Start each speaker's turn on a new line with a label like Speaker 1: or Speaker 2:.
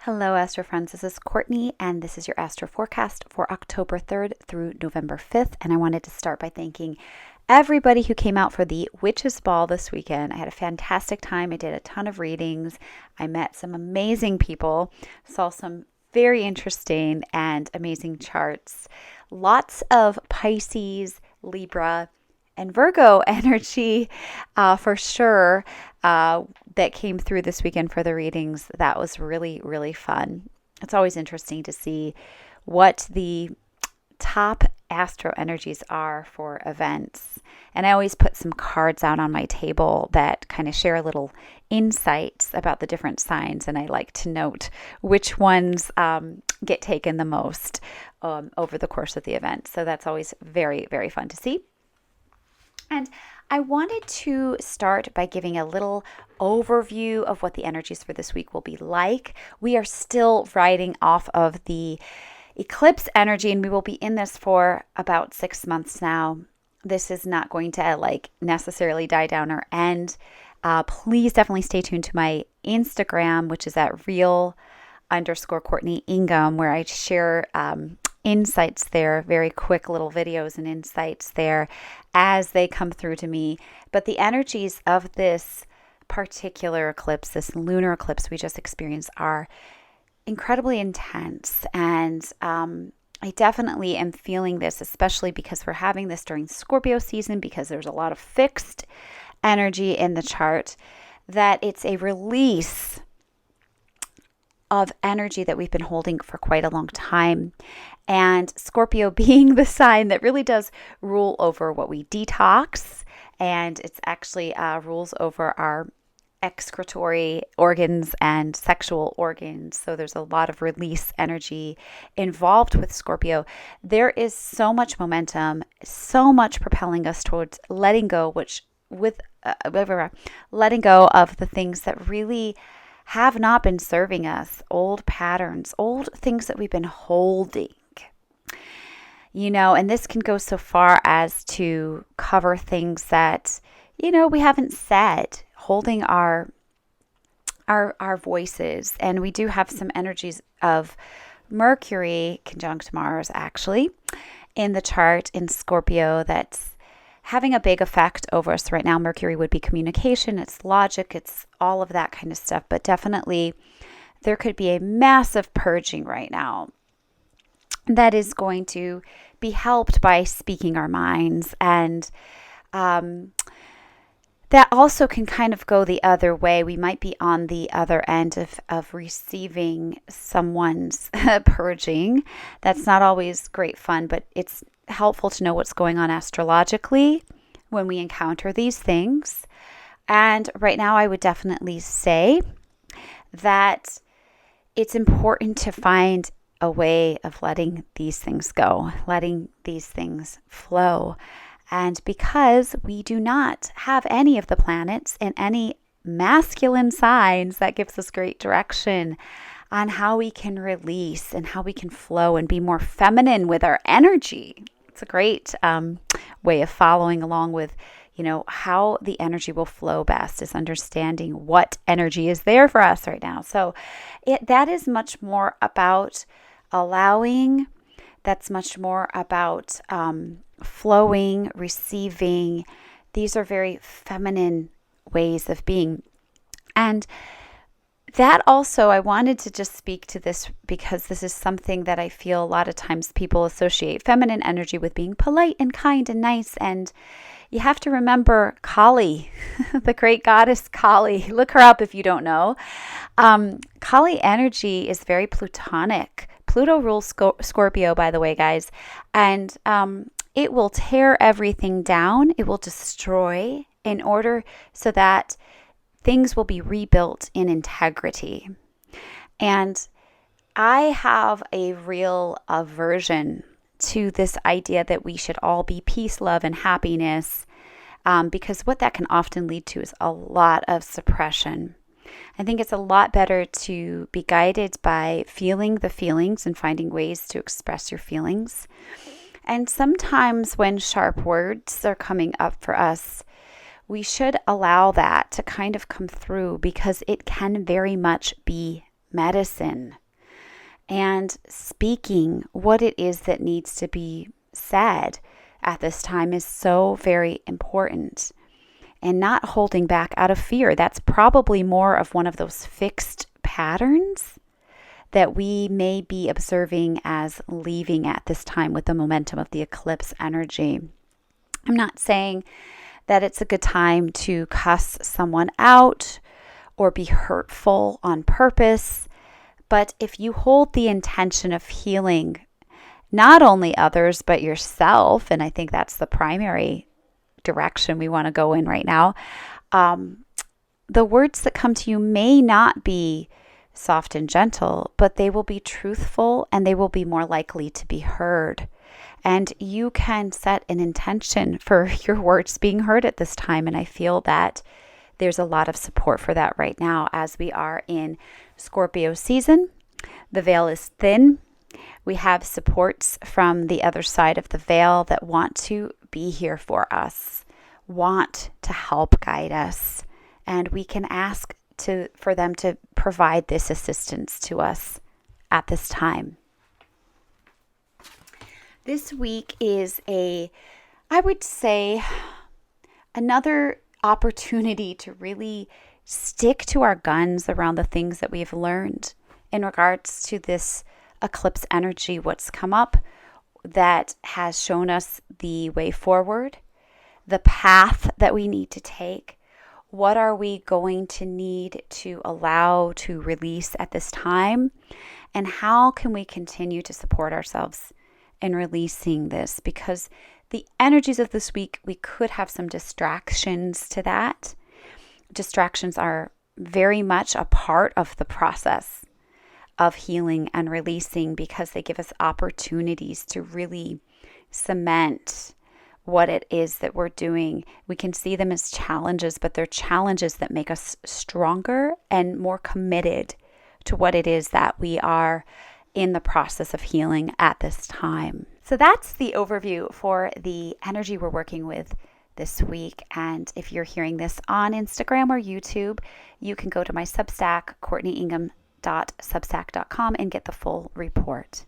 Speaker 1: Hello, Astro friends. This is Courtney, and this is your Astro forecast for October 3rd through November 5th. And I wanted to start by thanking everybody who came out for the Witches Ball this weekend. I had a fantastic time. I did a ton of readings. I met some amazing people, saw some very interesting and amazing charts. Lots of Pisces, Libra, and Virgo energy for sure that came through this weekend for the readings. That was really, really fun. It's always interesting to see what the top astro energies are for events. And I always put some cards out on my table that kind of share little insights about the different signs. And I like to note which ones get taken the most over the course of the event. So that's always very, very fun to see. And I wanted to start by giving a little overview of what the energies for this week will be like. We are still riding off of the eclipse energy, and we will be in this for about 6 months now. This is not going to necessarily die down or end. Please definitely stay tuned to my Instagram, which is at real_Courtney Ingham, where I share insights there, very quick little videos and insights there as they come through to me. But the energies of this particular eclipse, this lunar eclipse we just experienced, are incredibly intense. And I definitely am feeling this, especially because we're having this during Scorpio season, because there's a lot of fixed energy in the chart, that it's a release of energy that we've been holding for quite a long time. And Scorpio being the sign that really does rule over what we detox, and it's actually rules over our excretory organs and sexual organs. So there's a lot of release energy involved with Scorpio. There is so much momentum, so much propelling us towards letting go, letting go of the things that really have not been serving us, old patterns, old things that we've been holding. And this can go so far as to cover things that, we haven't said, holding our voices. And we do have some energies of Mercury conjunct Mars, actually, in the chart in Scorpio that's having a big effect over us right now. Mercury would be communication, it's logic, it's all of that kind of stuff. But definitely there could be a massive purging right now that is going to be helped by speaking our minds. And that also can kind of go the other way. We might be on the other end of receiving someone's purging. That's not always great fun, but it's helpful to know what's going on astrologically when we encounter these things. And right now I would definitely say that it's important to find a way of letting these things go, letting these things flow. And because we do not have any of the planets in any masculine signs, that gives us great direction on how we can release and how we can flow and be more feminine with our energy. It's a great way of following along with, how the energy will flow best, is understanding what energy is there for us right now. So that is much more about allowing. That's much more about flowing, receiving. These are very feminine ways of being. And that also, I wanted to just speak to this because this is something that I feel a lot of times people associate feminine energy with being polite and kind and nice. And you have to remember Kali, the great goddess Kali. Look her up if you don't know. Kali energy is very plutonic. Pluto rules Scorpio, by the way, guys. And it will tear everything down. It will destroy in order so that things will be rebuilt in integrity. And I have a real aversion to this idea that we should all be peace, love, and happiness, because what that can often lead to is a lot of suppression. I think it's a lot better to be guided by feeling the feelings and finding ways to express your feelings. And sometimes when sharp words are coming up for us, we should allow that to kind of come through, because it can very much be medicine and speaking what it is that needs to be said at this time is so very important. And not holding back out of fear. That's probably more of one of those fixed patterns that we may be observing as leaving at this time with the momentum of the eclipse energy. I'm not saying that it's a good time to cuss someone out or be hurtful on purpose, but if you hold the intention of healing not only others but yourself, and I think that's the primary direction we want to go in right now, the words that come to you may not be soft and gentle, but they will be truthful and they will be more likely to be heard. And you can set an intention for your words being heard at this time. And I feel that there's a lot of support for that right now as we are in Scorpio season. The veil is thin. We have supports from the other side of the veil that want to be here for us, want to help guide us, and we can ask for them to provide this assistance to us at this time. This week is I would say, another opportunity to really stick to our guns around the things that we've learned in regards to this eclipse energy, what's come up that has shown us the way forward, the path that we need to take. What are we going to need to allow to release at this time? And how can we continue to support ourselves in releasing this? Because the energies of this week, we could have some distractions to that. Distractions are very much a part of the process of healing and releasing because they give us opportunities to really cement what it is that we're doing. We can see them as challenges, but they're challenges that make us stronger and more committed to what it is that we are in the process of healing at this time. So that's the overview for the energy we're working with this week. And if you're hearing this on Instagram or YouTube, you can go to my Substack, CourtneyIngham.substack.com, and get the full report.